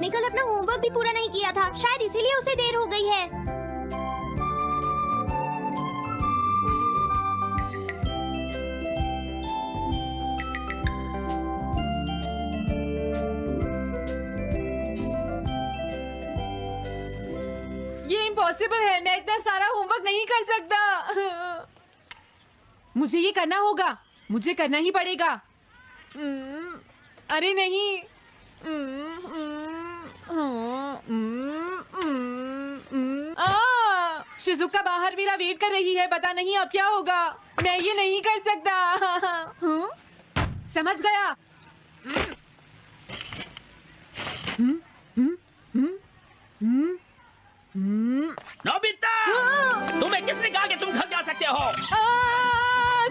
उसने कल अपना होमवर्क भी पूरा नहीं किया था, शायद इसीलिए उसे देर हो गई है। ये इम्पॉसिबल है, मैं इतना सारा होमवर्क नहीं कर सकता। मुझे ये करना होगा, मुझे करना ही पड़ेगा। अरे नहीं। शिजुका बाहर मेरा वेट कर रही है, पता नहीं अब क्या होगा। मैं ये नहीं कर सकता। समझ गया। नोबिता, तुम्हें किसने कहा कि तुम घर जा सकते हो?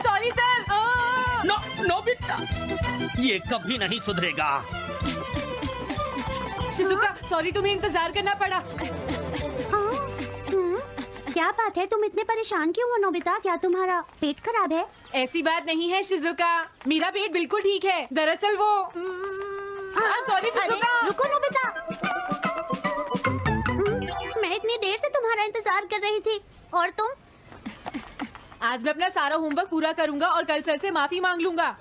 Sorry sir. नोबिता, ये कभी नहीं सुधरेगा। शिजुका सॉरी, तुम्हें इंतजार करना पड़ा। क्या बात है, तुम इतने परेशान क्यों हो नोबिता? क्या तुम्हारा पेट खराब है? ऐसी बात नहीं है शिजुका, मेरा पेट बिल्कुल ठीक है। दरअसल वो सॉरी शिजुका। रुको नोबिता, मैं इतनी देर से तुम्हारा इंतजार कर रही थी और तुम? आज मैं अपना सारा होमवर्क पूरा करूंगा और कल सर से माफी मांग लूंगा।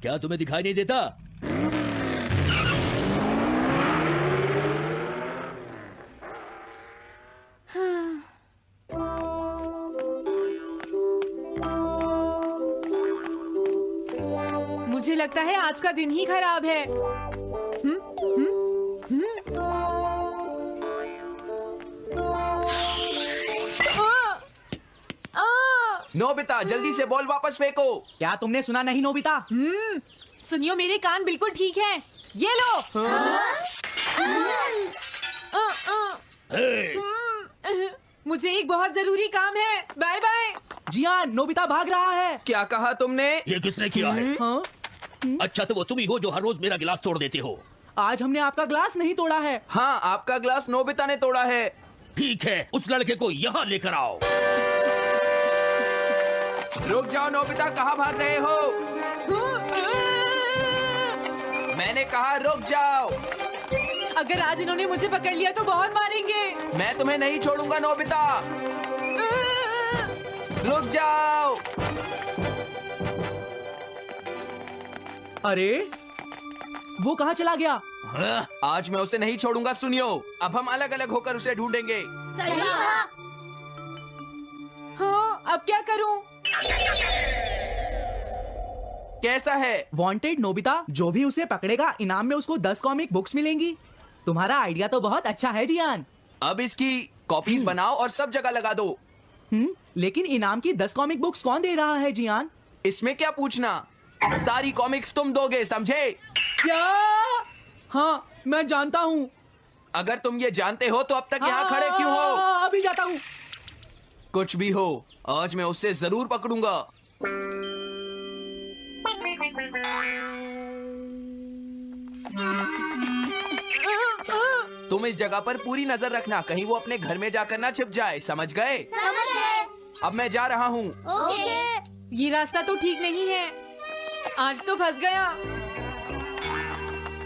क्या तुम्हें दिखाई नहीं देता? मुझे लगता है आज का दिन ही खराब है। नोबिता जल्दी से बॉल वापस फेंको। क्या तुमने सुना नहीं नोबिता? सुनियो, मेरे कान बिल्कुल ठीक हैं। ये लो। मुझे एक बहुत जरूरी काम है। Bye bye. जियान, नोबिता भाग रहा है। क्या कहा तुमने? ये किसने किया है? अच्छा तो वो तुम ही हो जो हर रोज मेरा गिलास तोड़ देते हो। आज हमने आपका ग्लास नहीं तोड़ा है। हाँ, आपका ग्लास नोबिता ने तोड़ा है। ठीक है, उस लड़के को यहाँ लेकर आओ। रुक जाओ नोबिता, कहाँ भाग रहे हो? मैंने कहा रुक जाओ। अगर आज इन्होंने मुझे पकड़ लिया तो बहुत मारेंगे। मैं तुम्हें नहीं छोड़ूंगा नोबिता। रुक जाओ। अरे वो कहाँ चला गया? आज मैं उसे नहीं छोड़ूंगा। सुनियो, अब हम अलग अलग होकर उसे ढूंढेंगे। सही कहा। हाँ, अब क्या करूं? कैसा है? वांटेड नोबिता, जो भी उसे पकड़ेगा इनाम में उसको 10 कॉमिक बुक्स मिलेंगी। तुम्हारा आइडिया तो बहुत अच्छा है जियान। अब इसकी कॉपीज बनाओ और सब जगह लगा दो। लेकिन इनाम की 10 कॉमिक बुक्स कौन दे रहा है जियान? इसमें क्या पूछना, सारी कॉमिक्स तुम दोगे, समझे? क्या? हाँ, मैं जानता हूँ। अगर तुम ये जानते हो तो अब तक यहाँ खड़े क्यों हो? अभी जाता हूँ। कुछ भी हो, आज मैं उससे जरूर पकड़ूंगा। तुम इस जगह पर पूरी नजर रखना, कहीं वो अपने घर में जाकर ना छिप जाए, समझ गए? समझ गए। अब मैं जा रहा हूँ। ओके। ये रास्ता तो ठीक नहीं है, आज तो फंस गया।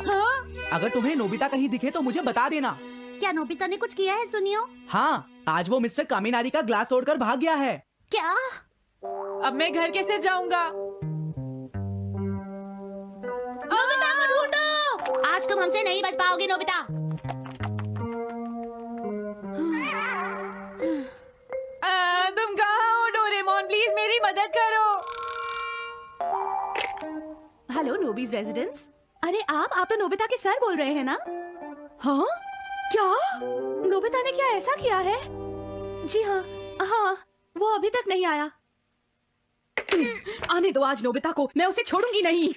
हाँ? अगर तुम्हें नोबिता कहीं दिखे तो मुझे बता देना। क्या नोबिता ने कुछ किया है सुनियो? हाँ, आज वो मिस्टर कामिनारी का ग्लास तोड़कर भाग गया है। क्या? अब मैं घर कैसे जाऊंगा? नोबिता को ढूंढो। आज तुम हमसे नहीं बच पाओगे नोबिता। तुम कहाँ हो डोरेमोन? प्लीज मेरी मदद करो। हेलो नोबीज रेजिडेंस। अरे आप तो नोबिता के सर बोल रहे हैं ना? हाँ? क्या? नोबिता ने क्या ऐसा किया है? जी हाँ, हाँ, वो अभी तक नहीं आया। आने दो आज नोबिता को, मैं उसे छोड़ूंगी नहीं।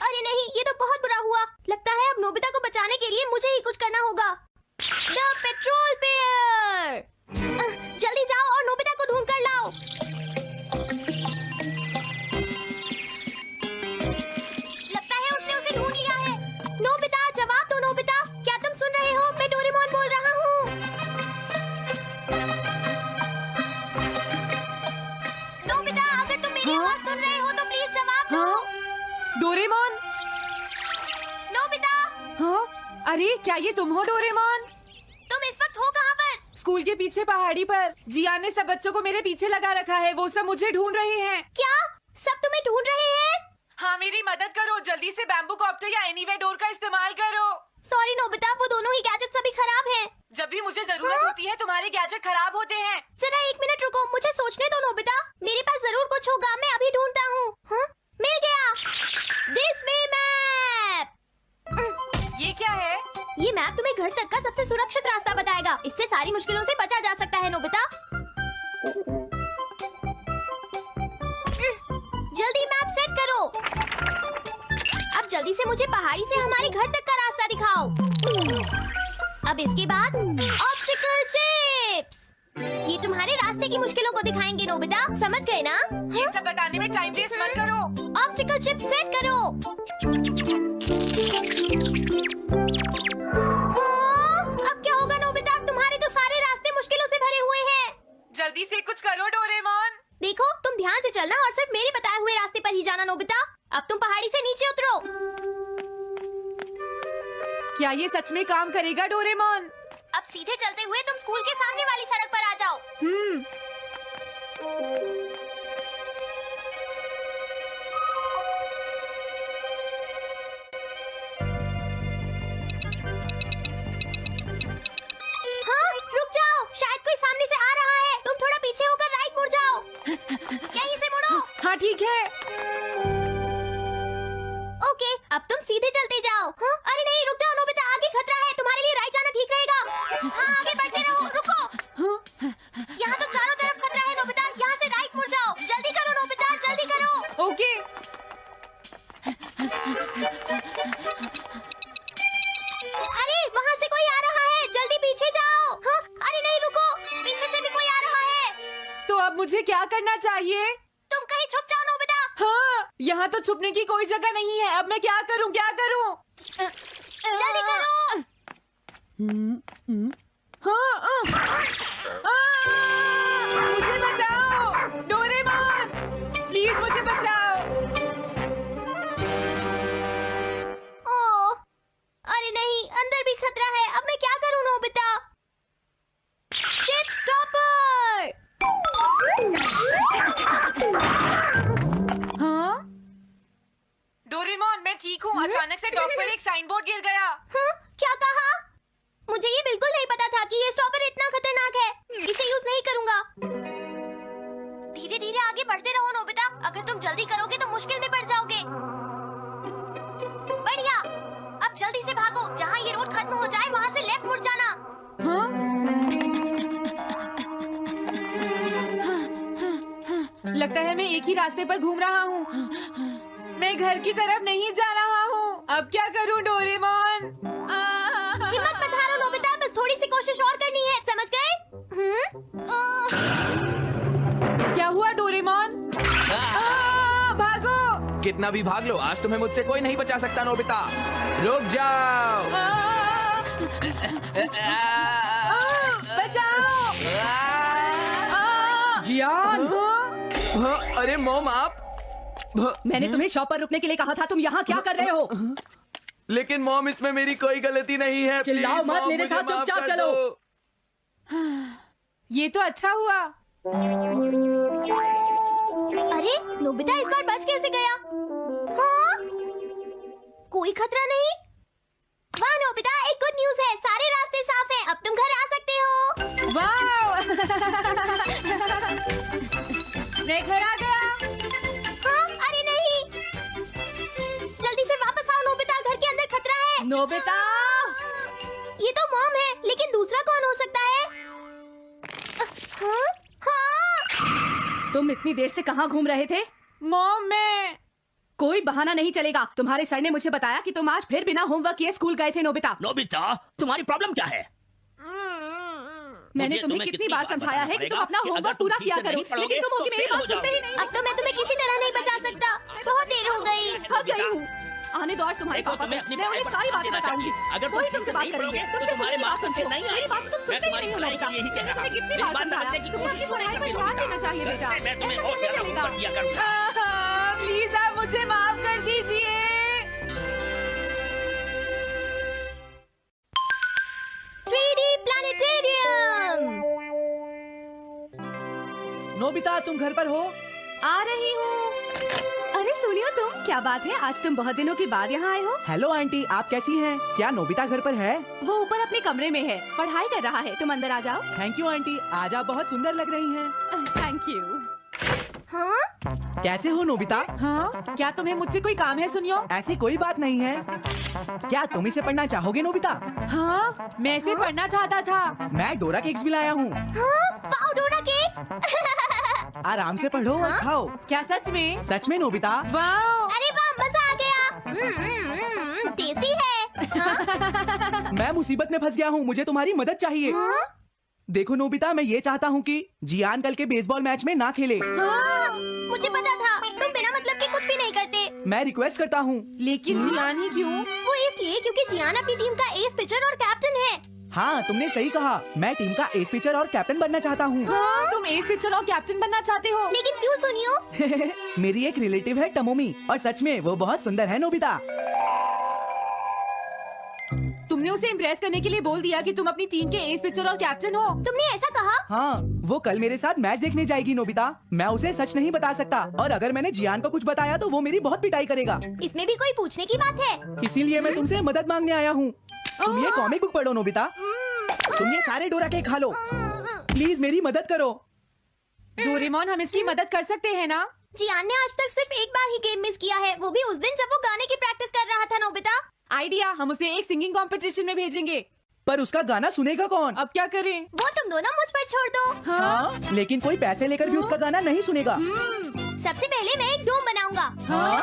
अरे नहीं, ये तो बहुत बुरा हुआ। लगता है अब नोबिता को बचाने के लिए मुझे ही कुछ करना होगा। द पेट्रोल पेयर, जल्दी जाओ और नोबिता को ढूंढ कर लाओ। लगता है उसने उसे ढूंढ लिया है। नोबिता, जवाब दो नोबिता, क्या तुम सुन रहे हो? मैं डोरेमोन बोल रहा हूँ। Nobita, Doraemon. नोबिता, हाँ, अरे क्या ये तुम हो डोरेमोन? तुम इस वक्त हो कहाँ पर? स्कूल के पीछे पहाड़ी पर। जियान ने सब बच्चों को मेरे पीछे लगा रखा है, वो सब मुझे ढूंढ रहे हैं। क्या सब तुम्हें ढूंढ रहे हैं? हाँ, मेरी मदद करो, जल्दी से बैम्बू कॉप्टर या एनीवे डोर का इस्तेमाल करो। सॉरी नोबिता, वो दोनों ही गैजेट्स अभी खराब हैं। जब भी मुझे जरूरत होती है तुम्हारे गैजेट खराब होते हैं। जरा 1 मिनट रुको, मुझे सोचने दो नोबिता। मेरे पास जरूर कुछ होगा, मैं अभी ढूंढता हूँ। हाँ, मिल गया। This way map. ये क्या है? ये मैप तुम्हें घर तक का सबसे सुरक्षित रास्ता बताएगा। इससे सारी मुश्किलों से बचा जा सकता है नोबिता। जल्दी मैप सेट करो। अब जल्दी से मुझे पहाड़ी से हमारे घर तक का रास्ता दिखाओ। अब इसके बाद ऑब्स्टिकल चिप्स। ये तुम्हारे रास्ते की मुश्किलों को दिखाएंगे नोबिता, समझ गए ना? ये सब बताने में टाइम वेस्ट मत करो। ऑब्स्टिकल चिप्स सेट करो। हाँ, अब क्या होगा नोबिता? तुम्हारे तो सारे रास्ते मुश्किलों से भरे हुए हैं। जल्दी से कुछ करो डोरेमोन। देखो, तुम ध्यान से चलना और सिर्फ मेरे बताए हुए रास्ते पर ही जाना नोबिता। अब तुम पहाड़ी से नीचे उतरो। क्या ये सच में काम करेगा डोरेमोन? अब सीधे चलते हुए तुम स्कूल के सामने वाली सड़क पर आ जाओ। हाँ, रुक जाओ, शायद कोई सामने से आ रहा है। तुम थोड़ा पीछे होकर राइट मुड़ जाओ। यहीं से मुड़ो। हाँ ठीक है। ओके, अब तुम सीधे चलते जाओ। हाँ? अरे नहीं, रुक जाओ नोबिता, आगे खतरा है। तुम्हारे लिए राइट जाना ठीक रहेगा। हाँ, आगे बढ़ते रहो। रुको, यहाँ तो चारों तरफ खतरा है नोबिता। यहाँ से राइट मुड़ जाओ। जल्दी करो नोबिता, जल्दी करो। ओके। अरे वहाँ से कोई आ रहा है, जल्दी पीछे जाओ। हाँ? अरे नहीं, रुको, पीछे से भी कोई आ रहा है। तो अब मुझे क्या करना चाहिए? तुम कहीं छुप जाओ नोबिता। हाँ, यहाँ तो छुपने की कोई जगह नहीं है। अब मैं क्या करूँ, क्या करूँ? जल्दी करो। हाँ, मुझे बचाओ डोरेमोन, प्लीज मुझे बचाओ। ओह, अरे नहीं, अंदर भी खतरा है। अब मैं क्या करूँ नोबिता? Chip stopper. हाँ? डोरेमोन, मैं ठीक हूँ। अचानक से डॉक पर एक साइन बोर्ड गिर गया। हाँ? क्या कहा? मुझे ये बिल्कुल नहीं पता था कि ये स्टॉपर इतना खतरनाक है। इसे यूज नहीं करूंगा। धीरे धीरे आगे बढ़ते रहो नोबिता। अगर तुम जल्दी करोगे तो मुश्किल में पड़ जाओगे। बढ़िया, अब जल्दी से भागो। जहाँ ये रोड खत्म हो जाए वहाँ से लेफ्ट मुड़ जाना। हाँ? लगता है मैं एक ही रास्ते पर घूम रहा हूँ। मैं घर की तरफ नहीं जा रहा हूँ। अब क्या करूँ डोरेमोन? हिम्मत मत हारो नोबिता, बस थोड़ी सी कोशिश और करनी है, समझ गए? क्या हुआ डोरेमोन? भागो! कितना भी भाग लो, आज तुम्हें मुझसे कोई नहीं बचा सकता नोबिता। रुक जाओ। बचाओ! जियान! हाँ, अरे मॉम, आप मैंने तुम्हें शॉप पर रुकने के लिए कहा था। तुम यहाँ क्या कर रहे हो? लेकिन मॉम, इसमें मेरी कोई गलती नहीं है। चिल्लाओ प्लीज, मत, मॉम, मेरे मुझे साथ माफ चुपचाप कर चलो। दो। ये तो अच्छा हुआ। अरे नोबिता इस बार बच कैसे गया? हाँ? कोई खतरा नहीं। वाह नोबिता, एक गुड न्यूज है, सारे रास्ते साफ हैं। अब तुम घर आ सकते हो। वाह! मैं घर आ गया। हाँ? अरे नहीं, जल्दी से वापस आओ नोबिता, घर के अंदर खतरा है। नोबिता! ये तो मॉम है, लेकिन दूसरा कौन हो सकता है? हाँ? हाँ? तुम इतनी देर से कहाँ घूम रहे थे? मॉम, मैं कोई बहाना नहीं चलेगा। तुम्हारे सर ने मुझे बताया कि तुम आज फिर बिना होमवर्क किए स्कूल गए थे नोबिता। नोबिता, तुम्हारी प्रॉब्लम क्या है? मैंने मुझे तुम्हें कितनी बार समझाया है कि तुम अपना होमवर्क पूरा किया करो, लेकिन तुम होगी मेरी बात सुनते ही नहीं। अब तो मैं तुम्हें किसी तरह नहीं बचा सकता। बहुत देर हो गई। थक गई हूँ। आने दो आज तुम्हारे देखो, पापा तुम्हें को। अपनी मैं उन्हें पढ़ाई पर सारी ध्यान बातें देना बताऊंगी। चाहिए। अगर तुम वही ठीक तुमसे से बात नहीं करेंगे। पढ़ोगे, तुमसे तो तुम्हारे मेरी बात मार्क्स सुनते अच्छे नहीं मेरी बात तो तुम मैं सुनते ही तुम्हारी नहीं हो भलाई नोबिता। के लिए ही कह रहा तुम्हें हूँ। कितनी मेरी बार बात समझाया समझने की तुम कोशिश अपनी क्यों नहीं पढ़ाई पर करती ध्यान नोबिता? देना चाहिए बेटा। मैं तुम्हें ऐसा और कैसे ज्यादा चलेगा? होमवर्क दिया करूंगा। प्लीज आप मुझे माफ कर दीजिए। नोबिता तुम घर पर हो? आ रही हूँ। अरे सुनियो तुम, क्या बात है, आज तुम बहुत दिनों के बाद यहाँ आए हो। हेलो आंटी, आप कैसी हैं? क्या नोबिता घर पर है? वो ऊपर अपने कमरे में है, पढ़ाई कर रहा है। तुम अंदर आ जाओ। थैंक यू आंटी, आज आप बहुत सुंदर लग रही हैं। Thank you. हाँ? कैसे हो नोबिता? हाँ, क्या तुम्हें मुझसे कोई काम है सुनियो? ऐसी कोई बात नहीं है। क्या तुम इसे पढ़ना चाहोगे नोबिता? हाँ, मैं इसे पढ़ना चाहता था। मैं डोरा केक्स भी लाया हूँ। हाँ? वाओ, डोरा केक्स। आराम से पढ़ो और खाओ। क्या सच में? सच में नोबिता? वाओ! अरे वाह, मजा आ गया। टेस्टी है। हाँ? मैं मुसीबत में फंस गया हूँ, मुझे तुम्हारी मदद चाहिए। हाँ? देखो नोबिता, मैं ये चाहता हूँ कि जियान कल के बेसबॉल मैच में ना खेले। हाँ, मुझे पता था तुम बिना मतलब के कुछ भी नहीं करते। मैं रिक्वेस्ट करता हूँ। लेकिन जियान ही क्यों? वो इसलिए क्योंकि जियान अपनी टीम का एस पिचर और कैप्टन है। हाँ, तुमने सही कहा। मैं टीम का एस पिचर और कैप्टन बनना चाहता हूँ। हाँ, तुम एस पिचर और कैप्टन बनना चाहते हो? लेकिन क्यों सुनियो? मेरी एक रिलेटिव है टमोमी, और सच में वो बहुत सुंदर है नोबिता। तुमने उसे इम्प्रेस करने के लिए बोल दिया कि तुम अपनी टीम के एस पिचर और कैप्टन हो। तुमने ऐसा कहा? हाँ, वो कल मेरे साथ मैच देखने जाएगी नोबिता। मैं उसे सच नहीं बता सकता, और अगर मैंने जियान को कुछ बताया तो वो मेरी बहुत पिटाई करेगा। इसमें भी कोई पूछने की बात है? इसीलिए मैं तुमसे मदद मांगने आया हूँ। तुम ये कॉमिक बुक पढ़ो नोबिता। तुम ये सारे डोरा केक खा लो। प्लीज मेरी मदद करो। डोरेमोन, हम इसकी मदद कर सकते हैं ना? जियान ने आज तक सिर्फ एक बार ही गेम मिस किया है, वो भी उस दिन जब वो गाने की प्रैक्टिस कर रहा था। नोबिता, आइडिया, हम उसे एक सिंगिंग कंपटीशन में भेजेंगे। पर उसका गाना सुनेगा कौन? अब क्या करें? वो तुम दोनों मुझ पर छोड़ दो। हाँ, लेकिन कोई पैसे लेकर भी उसका गाना नहीं सुनेगा। सबसे पहले मैं एक डोम बनाऊंगा। हाँ?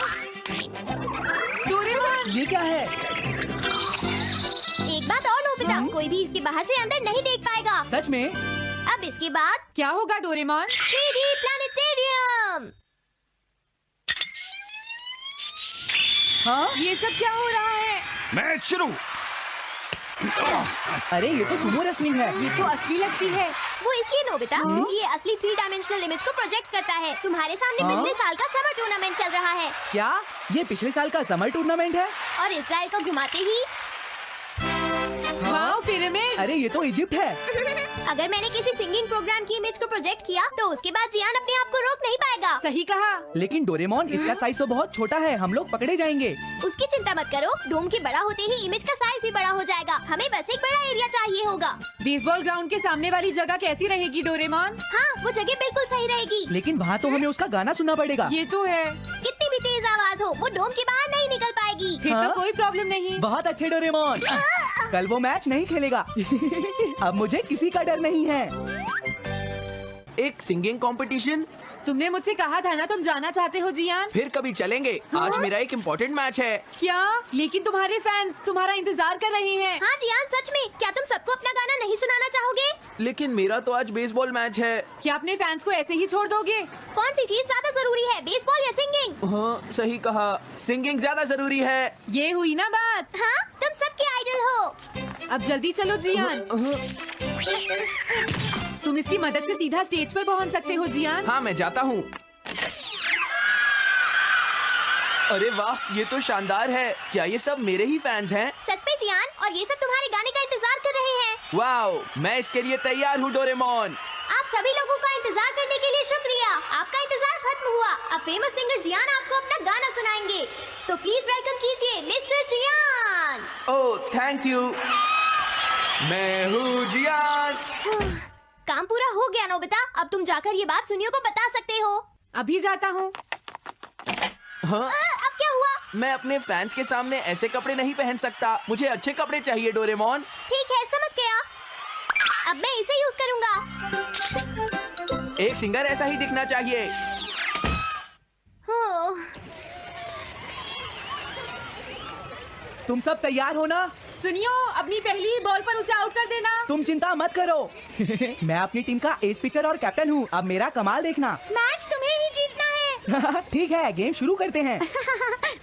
डोरेमोन! ये क्या है? एक बात और नोबिता, कोई भी इसके बाहर से अंदर नहीं देख पाएगा। सच में? अब इसके बाद क्या होगा डोरेमोन? 3D planetarium. हाँ? ये सब क्या हो रहा है? मैच शुरू। अरे ये तो सुमो रेसलिंग है। ये तो असली लगती है। वो इसलिए नोबिता क्योंकि ये असली 3 डायमेंशनल इमेज को प्रोजेक्ट करता है। तुम्हारे सामने पिछले साल का समर टूर्नामेंट चल रहा है, क्या ये पिछले साल का समर टूर्नामेंट है? और इसराइल को घुमाते ही वाओ, पिरामिड! अरे ये तो इजिप्ट है। अगर मैंने किसी सिंगिंग प्रोग्राम की इमेज को प्रोजेक्ट किया तो उसके बाद जियान अपने आप को रोक नहीं पाएगा। सही कहा। लेकिन डोरेमोन, इसका साइज तो बहुत छोटा है, हम लोग पकड़े जाएंगे। उसकी चिंता मत करो, डोम के बड़ा होते ही इमेज का साइज भी बड़ा हो जाएगा। हमें बस एक बड़ा एरिया चाहिए होगा। बेसबॉल ग्राउंड के सामने वाली जगह कैसी रहेगी डोरेमोन? हाँ, वो जगह बिल्कुल सही रहेगी। लेकिन वहाँ तो हमें उसका गाना सुनना पड़ेगा। ये तो है। कितनी भी तेज आवाज हो, वो डोम के बाहर नहीं निकल पाएगी। फिर हाँ? तो कोई प्रॉब्लम नहीं। बहुत अच्छे डोरेमोन। कल वो मैच नहीं खेलेगा। अब मुझे किसी का डर नहीं है। एक सिंगिंग कंपटीशन? तुमने मुझसे कहा था ना तुम जाना चाहते हो जियान। फिर कभी चलेंगे। आज मेरा एक इम्पोर्टेंट मैच है। क्या? लेकिन तुम्हारे फैंस तुम्हारा इंतजार कर रहे हैं। हाँ जियान, सच में क्या तुम सबको अपना गाना नहीं सुनाना चाहोगे? लेकिन मेरा तो आज बेसबॉल मैच है। क्या अपने फैंस को ऐसे ही छोड़ दोगे? कौन सी चीज ज्यादा जरूरी है, बेसबॉल या सिंगिंग? हाँ, सही कहा। सिंगिंग ज्यादा जरूरी है। ये हुई ना बात। हाँ, तुम सबके आइडल हो। अब जल्दी चलो जियान। तुम इसकी मदद से सीधा स्टेज पर पहुंच सकते हो जियान। हाँ, मैं जाता हूँ। अरे वाह, ये तो शानदार है। क्या ये सब मेरे ही फैंस हैं? सच में जियान, और ये सब तुम्हारे गाने का इंतजार कर रहे हैं। वाओ, मैं इसके लिए तैयार हूँ डोरेमोन। आप सभी लोगों का इंतजार करने के लिए शुक्रिया। आपका इंतजार खत्म हुआ। अब फेमस सिंगर जियान आपको अपना गाना सुनाएंगे। तो प्लीज वेलकम कीजिए mister Jian. Oh, thank you. मैं हूँ जियान। काम पूरा हो गया नोबिता, अब तुम जाकर ये बात सुनियो को बता सकते हो। अभी जाता हूँ। हाँ? अब क्या हुआ? मैं अपने फैंस के सामने ऐसे कपड़े नहीं पहन सकता। मुझे अच्छे कपड़े चाहिए डोरेमोन। ठीक है, समझ गया। अब मैं इसे यूज करूंगा। एक सिंगर ऐसा ही दिखना चाहिए। हो, तुम सब तैयार हो ना? सुनियो, अपनी पहली ही बॉल पर उसे आउट कर देना। तुम चिंता मत करो। मैं अपनी टीम का एस पिचर और कैप्टन हूँ। अब मेरा कमाल देखना। मैच तुम्हें ही जीतना है। ठीक है, गेम शुरू करते हैं।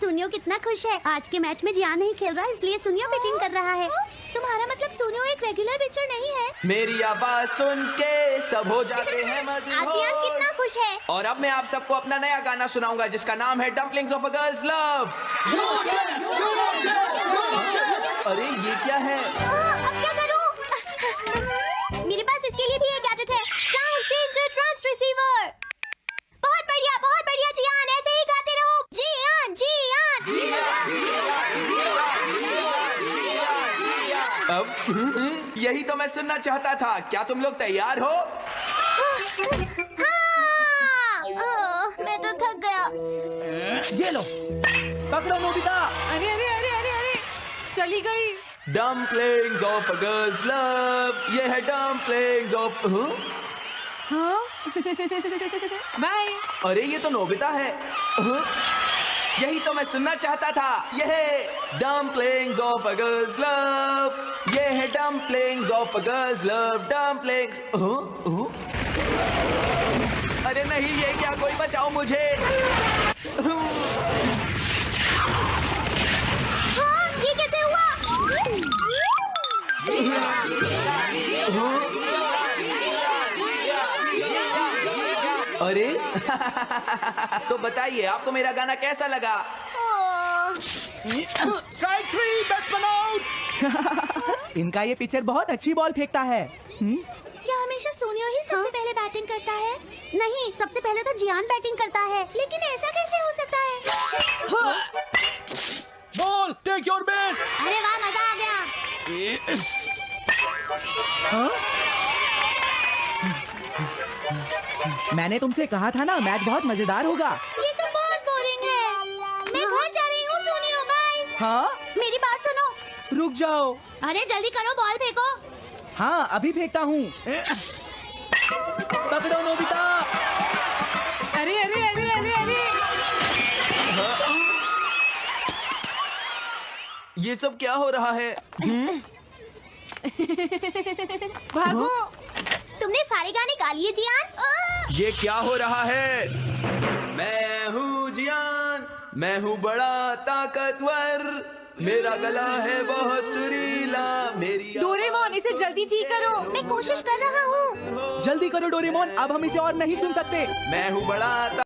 सुनियो कितना खुश है। आज के मैच में जियान नहीं खेल रहा, इसलिए सुनियो पिचिंग कर रहा है। तुम्हारा मतलब सुनियो एक रेगुलर पिचर नहीं है? मेरी आवाज सुन के सब हो जाते हैं आज जियान मदहोश। कितना खुश है। और अब मैं आप सबको अपना नया गाना सुनाऊंगा जिसका नाम है dumplings of a girls love. अरे ये क्या है? अब क्या करूं? मेरे पास इसके लिए भी एक गैजेट है, साउंड चेंजर ट्रांस रिसीवर। अब यही तो मैं सुनना चाहता था। क्या तुम लोग तैयार हो? मैं तो थक गया। ये लो, पकड़ो नोबिता। अरे अरे अरे अरे अरे चली गई। Dumplings of a girls love, ये है डम्पलिंग्स ऑफ। हाँ बाय। अरे ये तो नोबिता है। यही तो मैं सुनना चाहता था। यह है dumplings of a girls love, ये है dumplings of a girls love, dumplings. अरे नहीं, ये क्या? कोई बचाओ मुझे। हाँ, ये कैसे हुआ? अरे तो बताइए, आपको मेरा गाना कैसा लगा? Strike 3, batsman out. इनका ये पिचर बहुत अच्छी बॉल फेंकता है। क्या हमेशा सोनियो ही सबसे पहले बैटिंग करता है? नहीं, सबसे पहले तो जियान बैटिंग करता है। लेकिन ऐसा कैसे हो सकता है? Ball, take your base. अरे वाह, मजा आ गया। हाँ? मैंने तुमसे कहा था ना, मैच बहुत मजेदार होगा। ये तो बहुत बोरिंग है। मैं घर जा रही हूँ सोनियो, बाय। हाँ? मेरी बात सुनो। रुक जाओ। अरे जल्दी करो, बॉल फेंको। हाँ, अभी फेंकता हूँ। पकड़ो नोबिता। अरे अरे अरे अरे अरे ये सब क्या हो रहा है? भागो। तुमने सारे गाने गा लिए जियान? ये क्या हो रहा है? मैं हूँ जियान, मैं हूँ बड़ा ताकतवर, मेरा गला है बहुत सुरीला, मेरी डोरेमोन, इसे जल्दी ठीक करो। मैं कोशिश कर रहा हूँ। जल्दी करो डोरेमोन, अब हम इसे और नहीं सुन सकते। मैं हूँ बड़ा